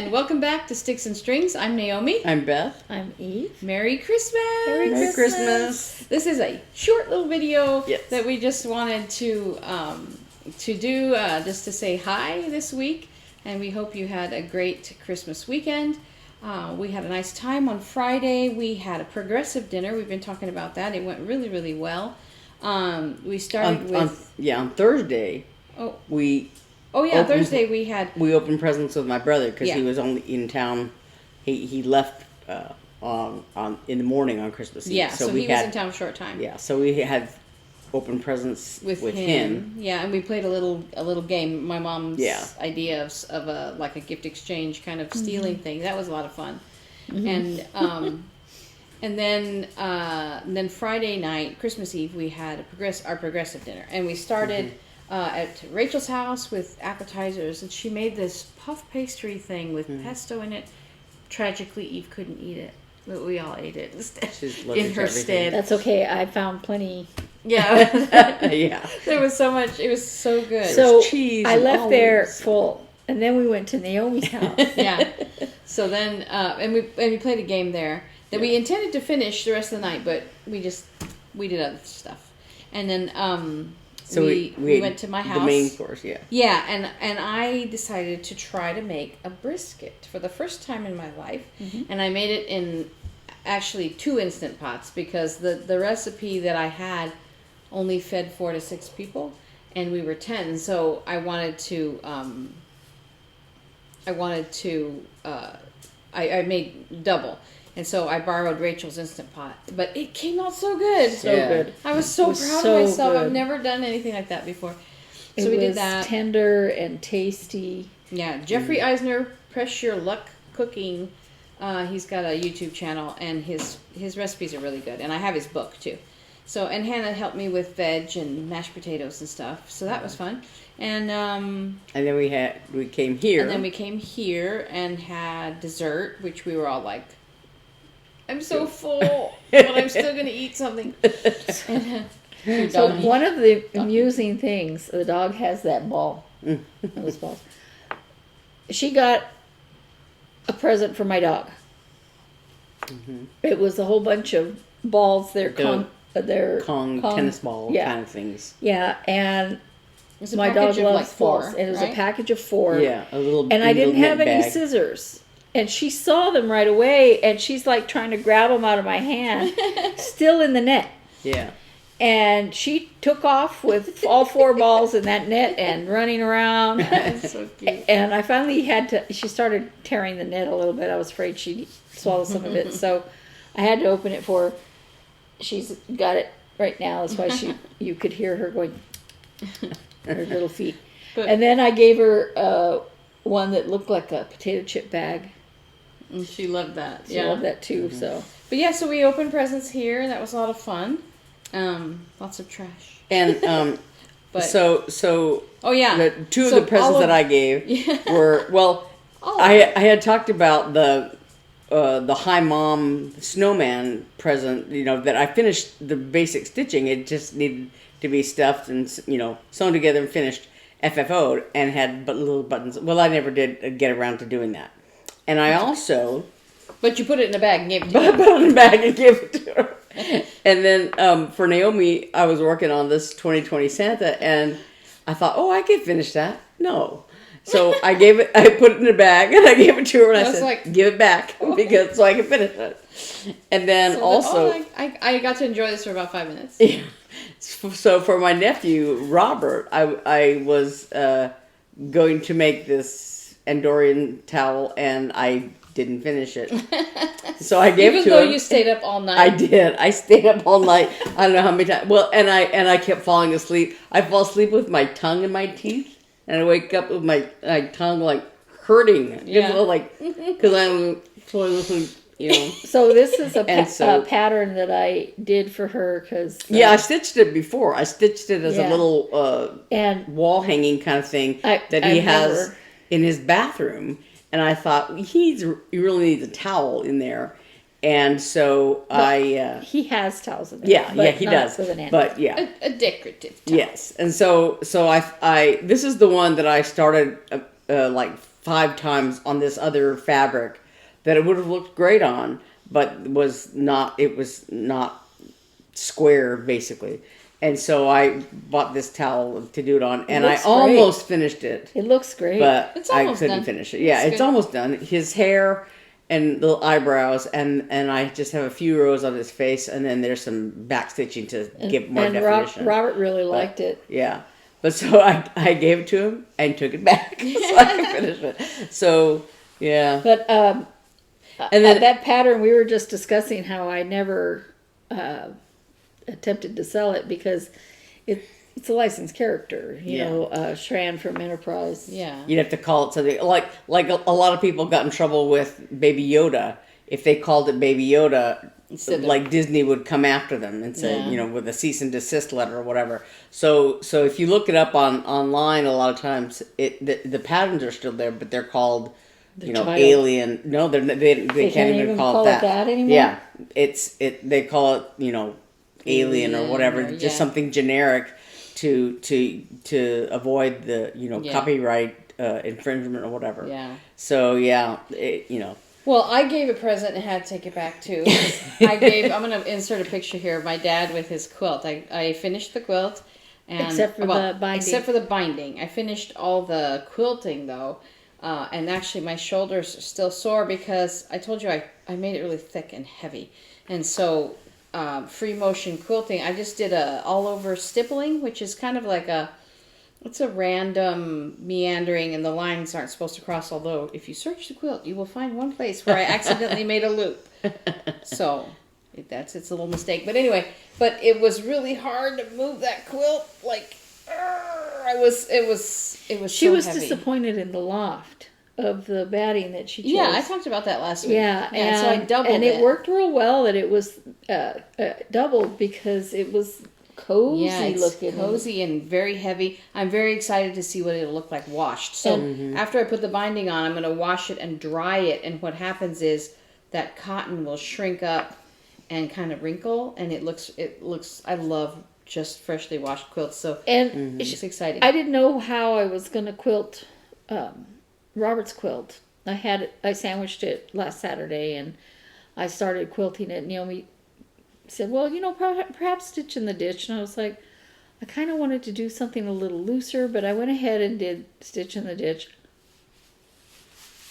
and welcome back to Sticks and Strings. I'm Naomi. I'm Beth. I'm Eve. Merry Christmas! Merry Christmas! This is a short little video that we just wanted to do just to say hi this week, and we hope you had a great Christmas weekend. We had a nice time on Friday. We had a progressive dinner. We've been talking about that. It went really, really well. We started on Thursday. Thursday we opened presents with my brother because he was only in town. He left in the morning on Christmas Eve. Yeah, so he was in town a short time. Yeah, so we had open presents with him. Yeah, and we played a little game. My mom's idea of a gift exchange kind of stealing thing. That was a lot of fun. Mm-hmm. And then Friday night, Christmas Eve, we had our progressive dinner, and we started at Rachel's house with appetizers, and she made this puff pastry thing with pesto in it. Tragically, Eve couldn't eat it, but we all ate it instead. In her stead. That's okay. I found plenty. Yeah. Yeah. There was so much. It was so good. So cheese I left there full, and then we went to Naomi's house. Yeah. So then, and we played a game there that we intended to finish the rest of the night, but we did other stuff, and then so we went to my house. The main course, yeah. Yeah, and I decided to try to make a brisket for the first time in my life, and I made it in actually 2 Instant Pots because the recipe that I had only fed 4 to 6 people, and we were 10. So I made double. And so I borrowed Rachel's Instant Pot. But it came out so good. So good. I was so proud of myself. I've never done anything like that before. So we did that. It was tender and tasty. Yeah. Jeffrey Eisner, Press Your Luck Cooking. He's got a YouTube channel, and his recipes are really good. And I have his book, too. So, and Hannah helped me with veg and mashed potatoes and stuff. So that was fun. And then we came here. And then we came here and had dessert, which we were all like, I'm so full, but I'm still going to eat something. So one of the amusing things, the dog has that ball. Those balls. She got a present for my dog. It was a whole bunch of balls. They're Kong tennis ball kind of things. Yeah, and my dog loves balls. And it was a package of 4. Yeah, a little. And I didn't have any scissors. And she saw them right away, and she's like trying to grab them out of my hand, still in the net. Yeah. And she took off with all 4 balls in that net and running around. That's so cute. And I finally she started tearing the net a little bit. I was afraid she'd swallow some of it. So I had to open it for her. She's got it right now. That's why you could hear her going, her little feet. And then I gave her one that looked like a potato chip bag. And she loved that. She loved that too. So, but yeah, so we opened presents here, and that was a lot of fun. Lots of trash. And but, so the 2 of the presents that I gave were I had talked about the Hi Mom snowman present. That I finished the basic stitching. It just needed to be stuffed and sewn together and finished FFO'd and had little buttons. Well, I never did get around to doing that. And I also... But you put it in a bag and gave it to her. I put it in a bag and gave it to her. And then for Naomi, I was working on this 2020 Santa, and I thought, I could finish that. No. So I put it in a bag, and I gave it to her, and I said, give it back, so I can finish it. And then I got to enjoy this for about 5 minutes. Yeah. So for my nephew, Robert, I was going to make this Andorian towel, and I didn't finish it. So I gave it to him. Even though you stayed up all night. I did. I stayed up all night. I don't know how many times. Well, and I kept falling asleep. I fall asleep with my tongue in my teeth, and I wake up with my tongue like hurting. Yeah. Because I'm falling asleep. So this is a pattern that I did for her because... I stitched it before. I stitched it as a little wall hanging kind of thing that he has in his bathroom. And I thought, he really needs a towel in there. And so he has towels in there. Yeah, he does. But yeah. A decorative towel. Yes. And so I this is the one that I started 5 times on this other fabric that it would have looked great on, but it was not square, basically. And so I bought this towel to do it on, and I almost finished it. It looks great. But I couldn't finish it. Yeah, it's almost done. His hair and little eyebrows, and I just have a few rows on his face, and then there's some back stitching to give more definition. Robert really liked it. Yeah. But so I gave it to him and took it back so I could finish it. So, yeah. But and then that pattern, we were just discussing how I never attempted to sell it because it's a licensed character, you know, Shran from Enterprise. Yeah. You'd have to call it something like a lot of people got in trouble with Baby Yoda. If they called it Baby Yoda, like Disney would come after them and say, you know, with a cease and desist letter or whatever. So if you look it up online, a lot of times the patterns are still there, but they're called alien. No, they can't even call it that anymore. Yeah, they call it, you know, alien or whatever, just something generic to avoid the, you know, copyright infringement or whatever. Yeah. So you know. Well, I gave a present and had to take it back too. I'm going to insert a picture here of my dad with his quilt. I finished the quilt. And, except for the binding. Except for the binding. I finished all the quilting though. And actually my shoulders are still sore because I told you I made it really thick and heavy. And so free motion quilting, I just did a all over stippling, which is kind of like it's a random meandering, and the lines aren't supposed to cross, although if you search the quilt, you will find one place where I accidentally made a loop. So it's a little mistake. But anyway, it was really hard to move that quilt. Like, it was She so was heavy. disappointed in the loft of the batting that she chose. Yeah, I talked about that last week. Yeah, and so I doubled and it worked real well that it was doubled because it was cozy looking. Cozy and very heavy. I'm very excited to see what it'll look like washed. So after I put the binding on, I'm going to wash it and dry it. And what happens is that cotton will shrink up and kind of wrinkle, and it looks. I love just freshly washed quilts. So it's exciting. I didn't know how I was going to quilt Robert's quilt. I sandwiched it last Saturday, and I started quilting it. Naomi said, well, you know, perhaps stitch in the ditch. And I was like, I kind of wanted to do something a little looser, but I went ahead and did stitch in the ditch.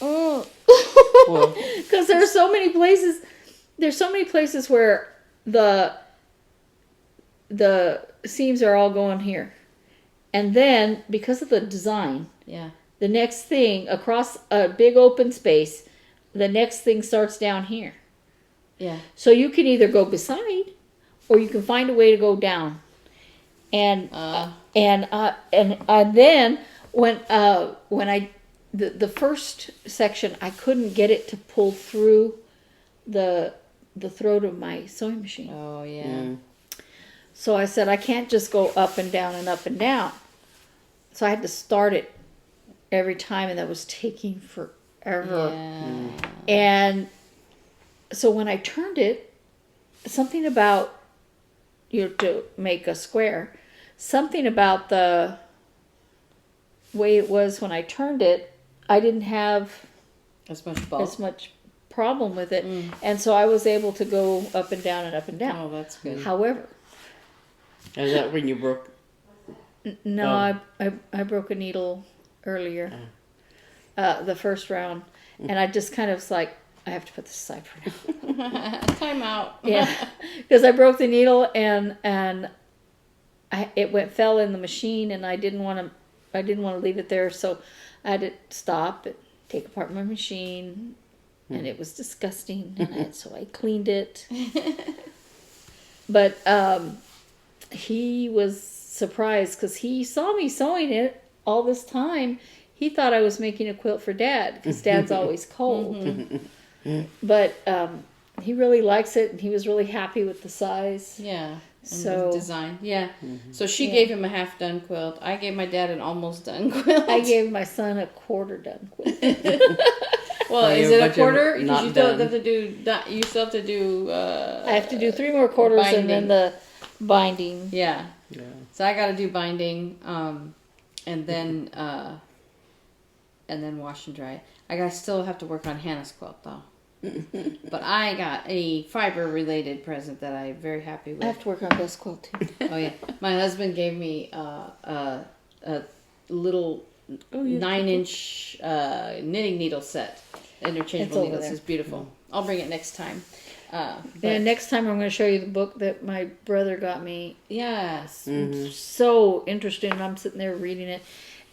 Oh, because there are so many places. There's so many places where the seams are all going here, and then because of the design, the next thing across a big open space, the next thing starts down here. Yeah. So you can either go beside, or you can find a way to go down. And then when the first section, I couldn't get it to pull through the throat of my sewing machine. Oh yeah. So I said I can't just go up and down and up and down. So I had to start it every time, and that was taking forever. Yeah. And so when I turned it, something about, to make a square, something about the way it was when I turned it, I didn't have as much problem with it. And so I was able to go up and down and up and down. Oh, that's good. However. Is that when you broke? No, I broke a needle earlier, the first round. And I just kind of was like, I have to put this aside for now. Time out. Yeah, because I broke the needle and it fell in the machine, and I didn't want to leave it there, so I had to stop and take apart my machine, and it was disgusting, and so I cleaned it. But he was surprised because he saw me sewing it all this time. He thought I was making a quilt for Dad because Dad's always cold. But he really likes it, and he was really happy with the size. Yeah. And so the design. Yeah. So she gave him a half done quilt. I gave my dad an almost done quilt. I gave my son a quarter done quilt. Well, is it a quarter? Because you still have to do. You still have to do. I have to do 3 more quarters binding. And then the binding. Yeah. So I got to do binding, and then and then wash and dry. I still have to work on Hannah's quilt though. But I got a fiber-related present that I'm very happy with. I have to work on Beth's quilt too. Oh yeah, my husband gave me a little 9-inch knitting needle set, interchangeable needles. It's beautiful. I'll bring it next time. And next time I'm going to show you the book that my brother got me. Yes. So interesting. I'm sitting there reading it,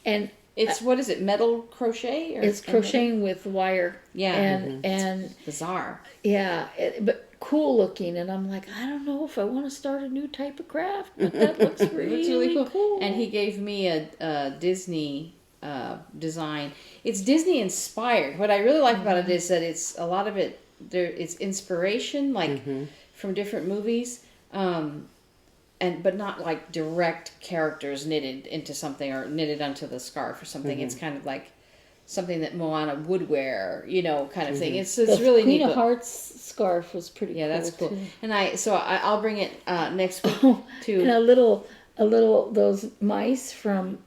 and it's what is it? Metal crochet? Or it's crocheting with wire. Yeah. And it's bizarre. Yeah, but cool looking. And I'm like, I don't know if I want to start a new type of craft, but that looks really cool. And he gave me a Disney design. It's Disney inspired. What I really like about it is that it's a lot of it. It's inspiration, like from different movies, but not like direct characters knitted into something or knitted onto the scarf or something. It's kind of like something that Moana would wear, kind of thing. It's really neat. Queen of Hearts scarf was pretty. Yeah, cool that's cool. Too. And I'll bring it next week too. And a little those mice from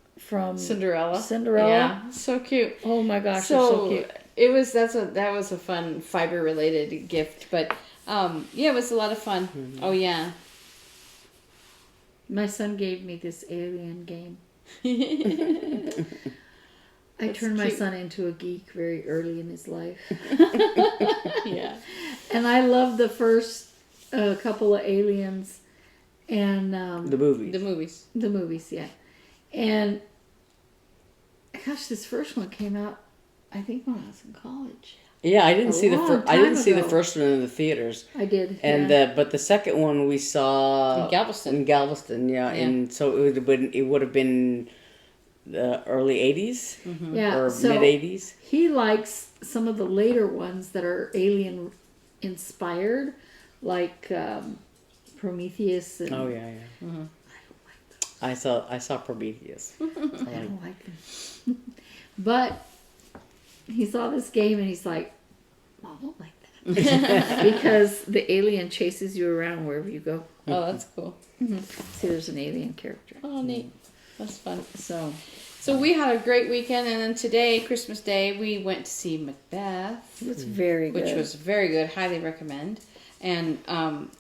Cinderella. Yeah, so cute. Oh my gosh, they're so cute. That was a fun fiber related gift, but it was a lot of fun. Oh yeah. My son gave me this alien game. I turned my son into a geek very early in his life. Yeah. And I loved the first couple of Aliens and the movies. The movies, yeah. And gosh, this first one came out I think when I was in college. Yeah, I didn't see the first one in the theaters. I did. And but the second one we saw in Galveston, yeah. And so it would have been the early 80s or mid 80s. He likes some of the later ones that are alien inspired, like Prometheus. And, oh yeah. I don't like those. I saw Prometheus. I don't like them. But he saw this game and he's like, Mom, I don't like that. Because the alien chases you around wherever you go. Oh, that's cool. See, there's an alien character. Oh, neat. That's fun. So we had a great weekend, and then today, Christmas Day, we went to see Macbeth. It was very good. Which was very good. Highly recommend. And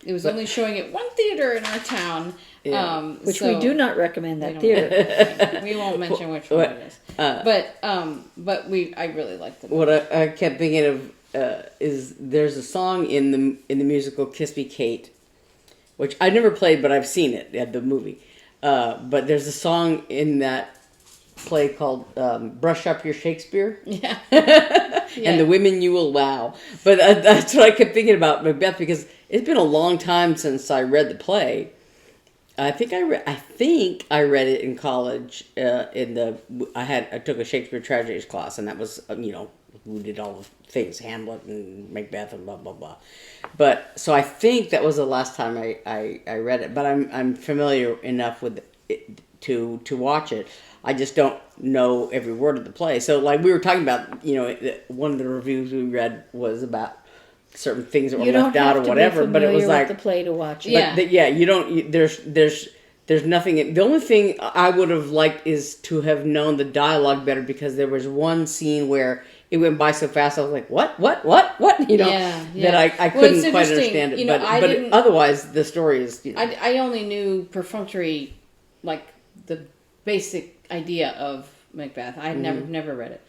it was only showing at one theater in our town. Yeah. Which we do not recommend that theater. We won't mention which one it is. But I really liked it. What I kept thinking of is there's a song in the musical Kiss Me Kate, which I never played, but I've seen it at the movie. But there's a song in that play called Brush Up Your Shakespeare. Yeah. And the women you will wow. But that's what I kept thinking about Macbeth, because it's been a long time since I read the play. I think I read it in college. I took a Shakespeare tragedies class, and that was who did all the things, Hamlet and Macbeth and blah blah blah. But so I think that was the last time I read it. But I'm familiar enough with it to watch it. I just don't know every word of the play. So like we were talking about, one of the reviews we read was about certain things that were left out or whatever, but it was like the play to watch. You don't. There's nothing. The only thing I would have liked is to have known the dialogue better, because there was one scene where it went by so fast. I was like, what? That I couldn't quite understand it. But otherwise, the story is. I only knew perfunctory, like the basic idea of Macbeth. I had never read it.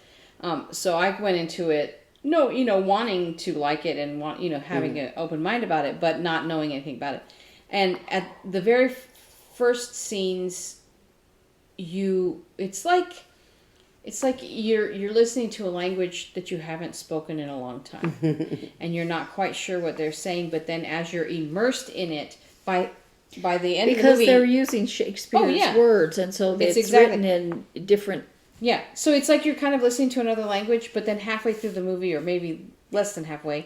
So I went into it. No, wanting to like it and having an open mind about it, but not knowing anything about it. And at the very first scenes, it's like you're listening to a language that you haven't spoken in a long time, and you're not quite sure what they're saying. But then, as you're immersed in it, by the end of the movie, because they're using Shakespeare's words, and so it's written in different. Yeah, so it's like you're kind of listening to another language, but then halfway through the movie, or maybe less than halfway,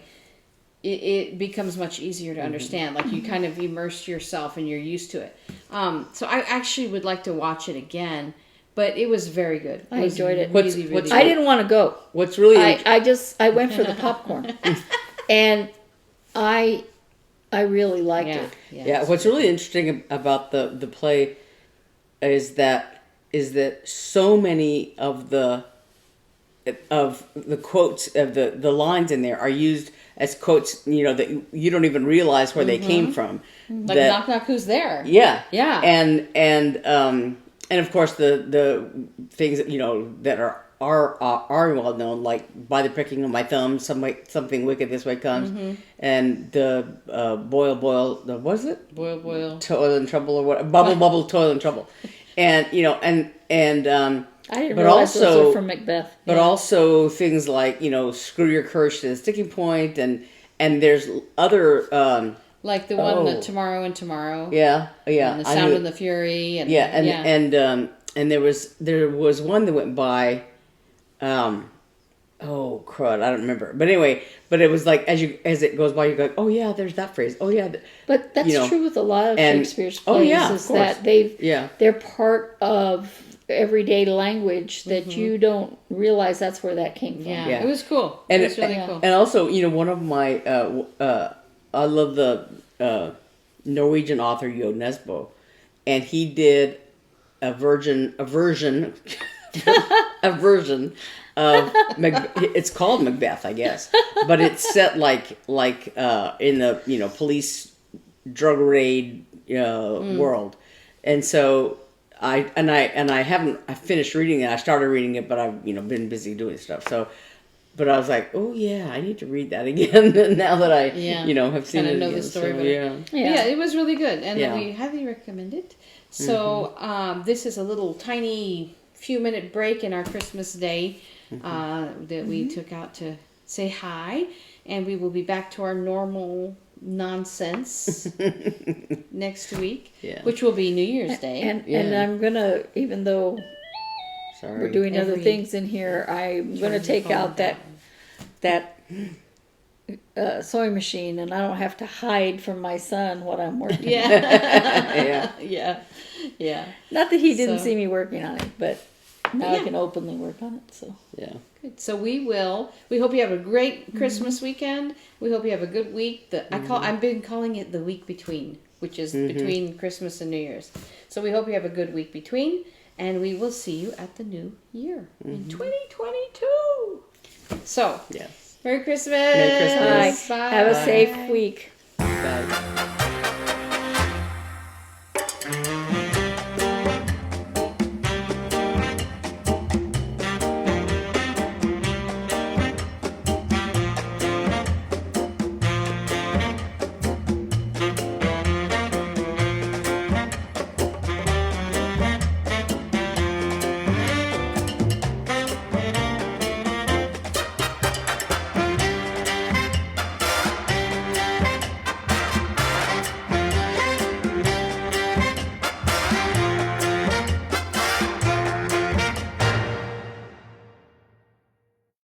it becomes much easier to understand. Like you kind of immerse yourself and you're used to it. So I actually would like to watch it again, but it was very good. I enjoyed it. Really I didn't want to go. What's really I went for the popcorn, and I really liked it. Yeah. What's really interesting about the play is that so many of the of the quotes of the lines in there are used as quotes, that you don't even realize where they came from. Like knock knock, who's there? Yeah, yeah, and of course the things that are well known, like by the pricking of my thumb, something wicked this way comes, and the boil, what was it? Boil, toil and trouble, or what? Bubble, toil and trouble, and I didn't but realize also those were from Macbeth. but also things like screw your courage to the sticking point, and there's other like the one tomorrow and tomorrow. Yeah, and the sound and the fury, and and there was one that went by. Oh crud! I don't remember. But anyway, it was like as it goes by, you go, oh yeah, there's that phrase. Oh yeah, but that's true with a lot of Shakespeare's plays. Is that they're part of everyday language that you don't realize that's where that came from. Yeah, it was cool. And it was really cool. And also, one of my I love the Norwegian author Jo Nesbø, and he did a version of it's called Macbeth, I guess, but it's set like in the police drug raid world, and so I finished reading it. I started reading it, but I've been busy doing stuff. So, but I was like, oh yeah, I need to read that again now that I have seen it. Know again. the story, So, yeah, it was really good, and we highly recommend it. So this is a little tiny few-minute break in our Christmas day that we took out to say hi, and we will be back to our normal nonsense next week, which will be New Year's Day. And I'm gonna, even though we're doing other things in here, I'm gonna take out that sewing machine, and I don't have to hide from my son what I'm working on. Yeah. Not that he didn't see me working on it, but now I can openly work on it. So good. So we hope you have a great Christmas weekend. We hope you have a good week. I've been calling it the week between, which is between Christmas and New Year's. So we hope you have a good week between, and we will see you at the new year in 2022. So Merry Christmas. Merry Christmas. Bye. Have a safe week. Bye.